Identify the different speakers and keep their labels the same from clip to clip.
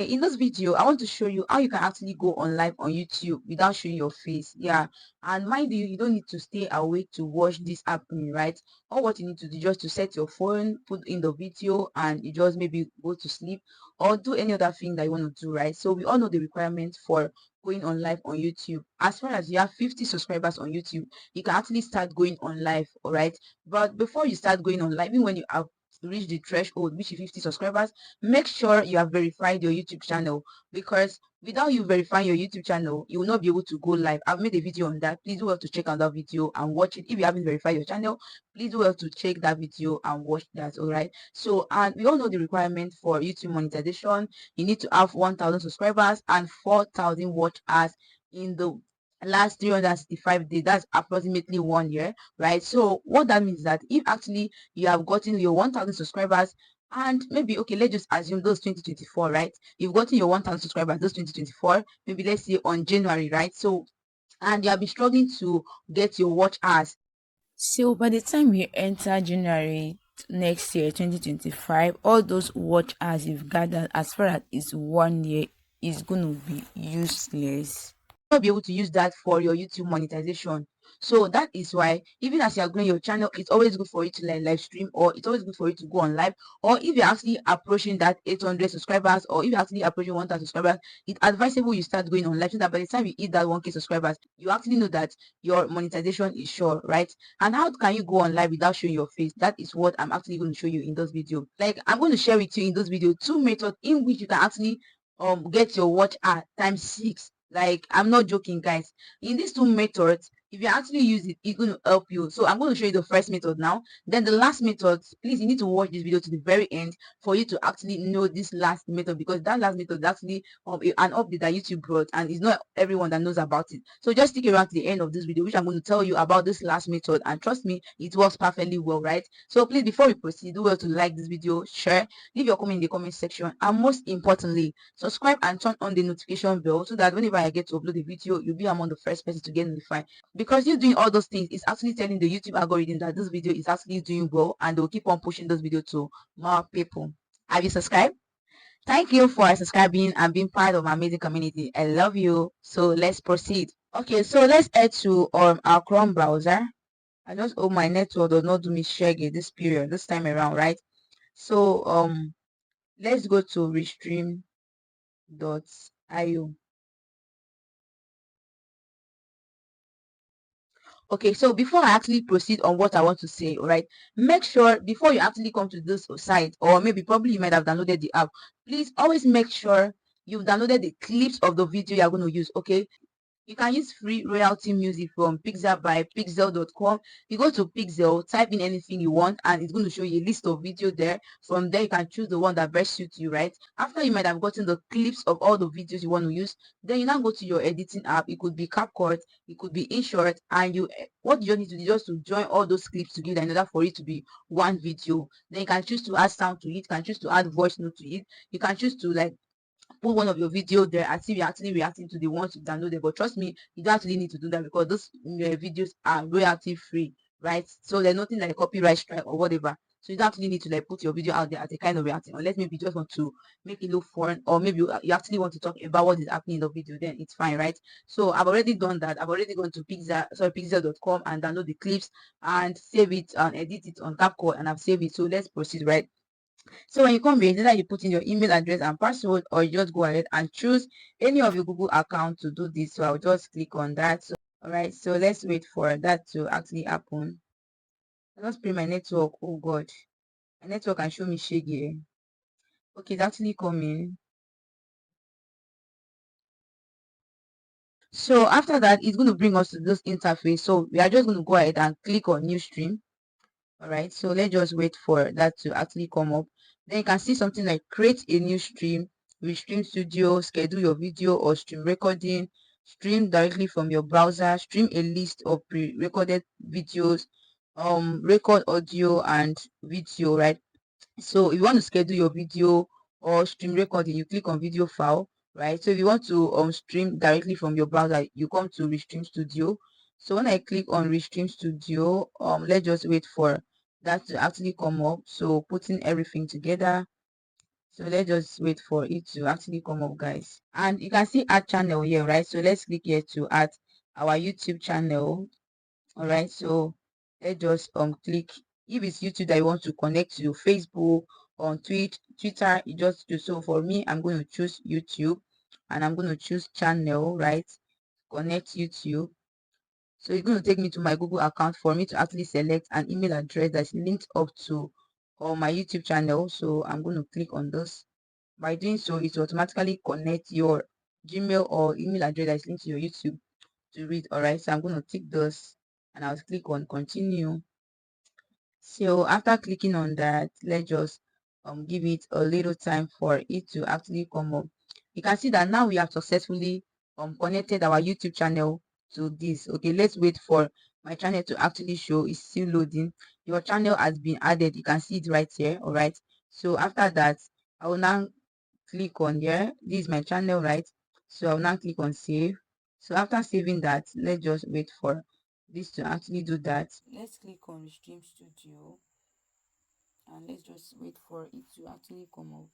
Speaker 1: In this video, I want to show you how you can actually go on live on YouTube without showing your face. Yeah, and mind you, you don't need to stay awake to watch this happening, right? All what you need to do just to set your phone, put in the video, and you just maybe go to sleep or do any other thing that you want to do, right? So we all know the requirements for going on live on YouTube. As far as you have 50 subscribers on YouTube, you can actually start going on live, all right? But before you start going on live, even when you have reached the threshold, which is 50 subscribers, make sure you have verified your YouTube channel, because without you verifying your YouTube channel, you will not be able to go live. I've made a video on that. Please do well to check out that video and watch it. If you haven't verified your channel, please do well to check that video and watch that. All right. So, and we all know the requirement for YouTube monetization. You need to have 1,000 subscribers and 4,000 watch hours in the last 365 days. That's approximately 1 year, right? So what that means is that if actually you have gotten your 1,000 subscribers, and maybe, okay, let's just assume those 2024, right? You've gotten your 1,000 subscribers those 2024, maybe let's say on January, right? So, and you have been struggling to get your watch hours.
Speaker 2: So by the time we enter January next year, 2025, all those watch hours you've gathered as far as it's 1 year is going to be useless.
Speaker 1: Not be able to use that for your YouTube monetization. So that is why, even as you are growing your channel, it's always good for you to like live stream, or it's always good for you to go on live. Or if you're actually approaching that 800 subscribers, or if you're actually approaching 1,000 subscribers, it's advisable you start going on live, so that by the time you hit that 1K subscribers, you actually know that your monetization is sure, right? And how can you go on live without showing your face? That is what I'm actually going to show you in this video. Like, I'm going to share with you in this video 2 methods in which you can actually get your watch hour times 6. Like, I'm not joking, guys. In these 2 methods, if you actually use it, it's going to help you. So I'm going to show you the first method now. Then the last method, please, you need to watch this video to the very end for you to actually know this last method, because that last method is actually an update that YouTube brought, and it's not everyone that knows about it. So just stick around to the end of this video, which I'm going to tell you about this last method, and trust me, it works perfectly well, right? So please, before we proceed, do well to like this video, share, leave your comment in the comment section, and most importantly, subscribe and turn on the notification bell, so that whenever I get to upload a video, you'll be among the first person to get notified. Because you doing all those things is actually telling the YouTube algorithm that this video is actually doing well, and they'll keep on pushing this video to more people. Have you subscribed? Thank you for subscribing and being part of my amazing community. I love you. So let's proceed. Okay, so let's head to our Chrome browser. I just hope my network does not do me shaggy this period, this time around, right? So let's go to restream.io. Okay, so before I actually proceed on what I want to say, all right, make sure before you actually come to this site, or maybe probably you might have downloaded the app, please always make sure you've downloaded the clips of the video you're going to use. Okay, you can use free royalty music from Pixel by pixel.com. You go to Pixel, type in anything you want, and it's going to show you a list of video there. From there, you can choose the one that best suits you, right? After you might have gotten the clips of all the videos you want to use, then you now go to your editing app. It could be CapCut, it could be InShot, and what you just need to do is just to join all those clips together in order for it to be one video. Then you can choose to add sound to it, you can choose to add voice note to it, you can choose to like put one of your video there as if you're actually reacting to the ones you downloaded. But trust me, you don't actually need to do that, because those videos are royalty free, right? So there's nothing like copyright strike or whatever. So you don't actually need to like put your video out there as a kind of reacting, unless maybe you just want to make it look foreign, or maybe you actually want to talk about what is happening in the video. Then it's fine, right? So I've already done that. I've already gone to pixel.com and download the clips and save it and edit it on CapCut, and I've saved it. So let's proceed, right? So when you come here, either you put in your email address and password, or you just go ahead and choose any of your Google accounts to do this. So I'll just click on that. So, all right, so let's wait for that to actually happen. I just pray my network. Oh God, my network can show me shaggy. Okay, it's actually coming. So after that, it's going to bring us to this interface. So we are just going to go ahead and click on new stream. All right, so let's just wait for that to actually come up. Then you can see something like create a new stream, Restream Studio, schedule your video or stream recording, stream directly from your browser, stream a list of pre-recorded videos, record audio and video, right? So if you want to schedule your video or stream recording, you click on video file, right? So if you want to stream directly from your browser, you come to Restream Studio. So when I click on Restream Studio, let's just wait for that to actually come up. So putting everything together. So let's just wait for it to actually come up, guys. And you can see add channel here, right? So let's click here to add our YouTube channel. All right, so let's just click. If it's YouTube that you want to connect to Facebook, on Twitter, you just do. So for me, I'm going to choose YouTube, and I'm going to choose channel, right? Connect YouTube. So it's going to take me to my Google account for me to actually select an email address that's linked up to my YouTube channel. So I'm going to click on this. By doing so, it will automatically connect your Gmail or email address that's linked to your YouTube to read. All right, so I'm going to tick this, and I'll click on continue. So after clicking on that, let's just give it a little time for it to actually come up. You can see that now we have successfully connected our YouTube channel to this. Okay, let's wait for my channel to actually show. It's still loading. Your channel has been added. You can see it right here. All right, so after that, I will now click on here. This is my channel, right? So I'll now click on save. So after saving that, let's just wait for this to actually do that. Let's click on Restream Studio, and let's just wait for it to actually come up.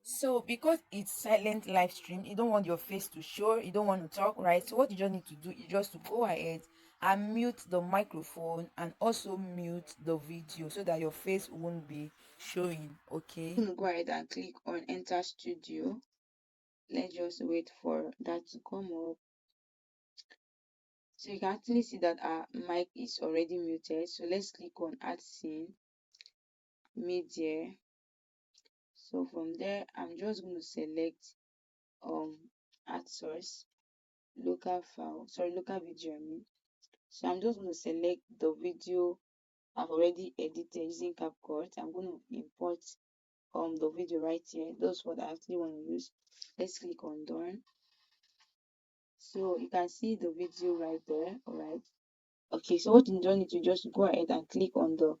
Speaker 2: So because it's silent live stream, you don't want your face to show, you don't want to talk, right? So what you just need to do is just to go ahead and mute the microphone and also mute the video so that your face won't be showing. Okay,
Speaker 1: I'm going to go ahead and click on enter studio. Let's just wait for that to come up. So you can actually see that our mic is already muted. So let's click on add scene, media. So from there, I'm just going to select add source, local file, sorry, local video, I mean. So I'm just going to select the video I've already edited using CapCut. I'm going to import the video right here. That's what I actually want to use. Let's click on done. So you can see the video right there. All right. Okay, so what you don't need to just go ahead and click on the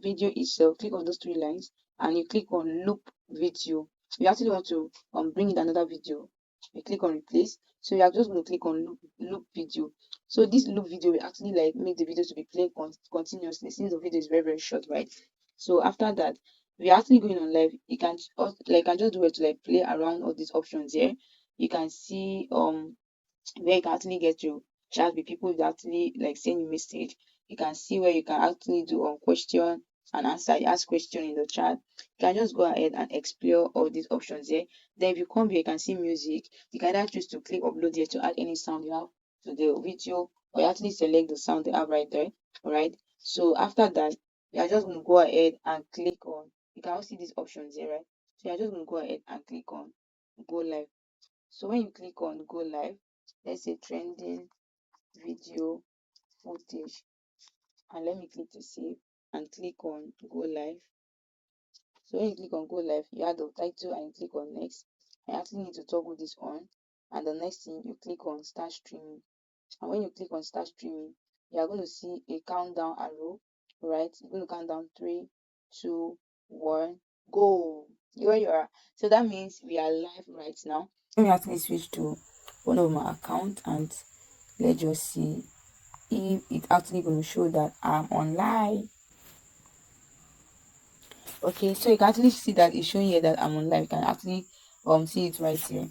Speaker 1: video itself, click on those three lines, and you click on loop video. You actually want to bring in another video, you click on replace. So you are just going to click on loop video. So this loop video will actually like make the video to be playing continuously since the video is very very short, right? So after that, we are actually going on live. You can just do it to like play around all these options here. You can see where you can actually get to chat with people that actually like send you message. You can see where you can actually do question and answer. You ask question in the chat. You can just go ahead and explore all these options here. Then if you come here, you can see music. You can either choose to click upload here to add any sound you have to the video, or you actually select the sound they have right there. All right. So after that, you are just going to go ahead and click on. You can also see these options here, right? So you're just going to go ahead and click on go live. So when you click on go live, let's say trending video footage, and let me click to save and click on go live. So when you click on go live, you add the title and you click on next. I actually need to toggle this on, and the next thing you click on start streaming. And when you click on start streaming, you are going to see a countdown arrow. Right, you're going to count down 3, 2, 1, go. Here you are. So that means we are live right now. Let me actually switch to one of my accounts, and let's just see if it's actually going to show that I'm on live. Okay, so you can actually see that it's showing here that I'm on live. You can actually see it right here.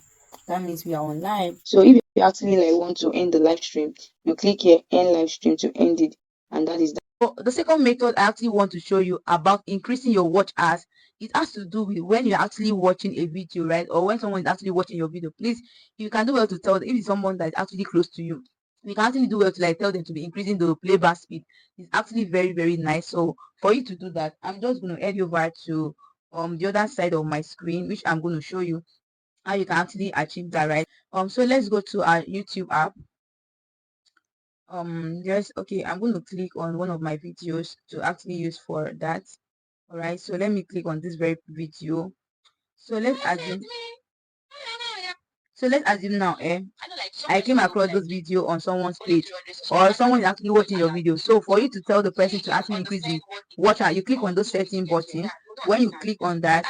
Speaker 1: That means we are on live. So if you actually like want to end the live stream, you click here end live stream to end it, and that is that. So the second method I actually want to show you about increasing your watch hours, it has to do with when you're actually watching a video, right? Or when someone is actually watching your video. Please, you can do well to tell if it's someone that is actually close to you. We can actually do well to like tell them to be increasing the playback speed. It's actually very very nice. So for you to do that, I'm just going to head over to the other side of my screen, which I'm going to show you how you can actually achieve that, right? So let's go to our YouTube app. Yes, okay, I'm going to click on one of my videos to actually use for that. All right, so let me click on this very video. So let's assume now, I came across this video on someone's page, or someone is actually watching your video. So for you to tell the person to actually increase the watch hour, you click on those setting button. When you click on that,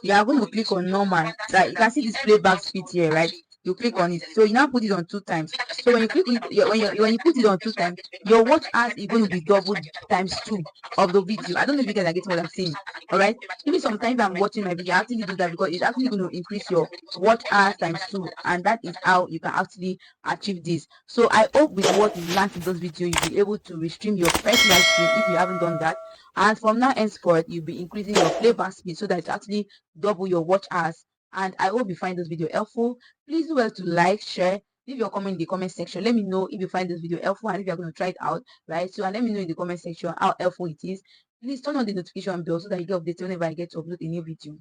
Speaker 1: you are going to click on normal. Like you can see this playback speed here, right? you click on it. So you now put it on 2 times. So when you click it, when you put it on 2 times, your watch hours is going to be doubled times 2 of the video. I don't know if you guys are getting what I'm saying. All right. Even sometimes I'm watching my video, I actually do that because it's actually going to increase your watch hours times 2, and that is how you can actually achieve this. So I hope with what you've learned in this video, you'll be able to restream your first live stream if you haven't done that. And from now henceforth, you'll be increasing your playback speed so that it's actually double your watch hours. And I hope you find this video helpful. Please do well to like, share, leave your comment in the comment section. Let me know if you find this video helpful and if you're going to try it out, right? So, and let me know in the comment section how helpful it is. Please turn on the notification bell so that you get updated whenever I get to upload a new video.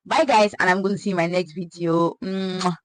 Speaker 1: Bye guys, and I'm going to see you in my next video. Mwah.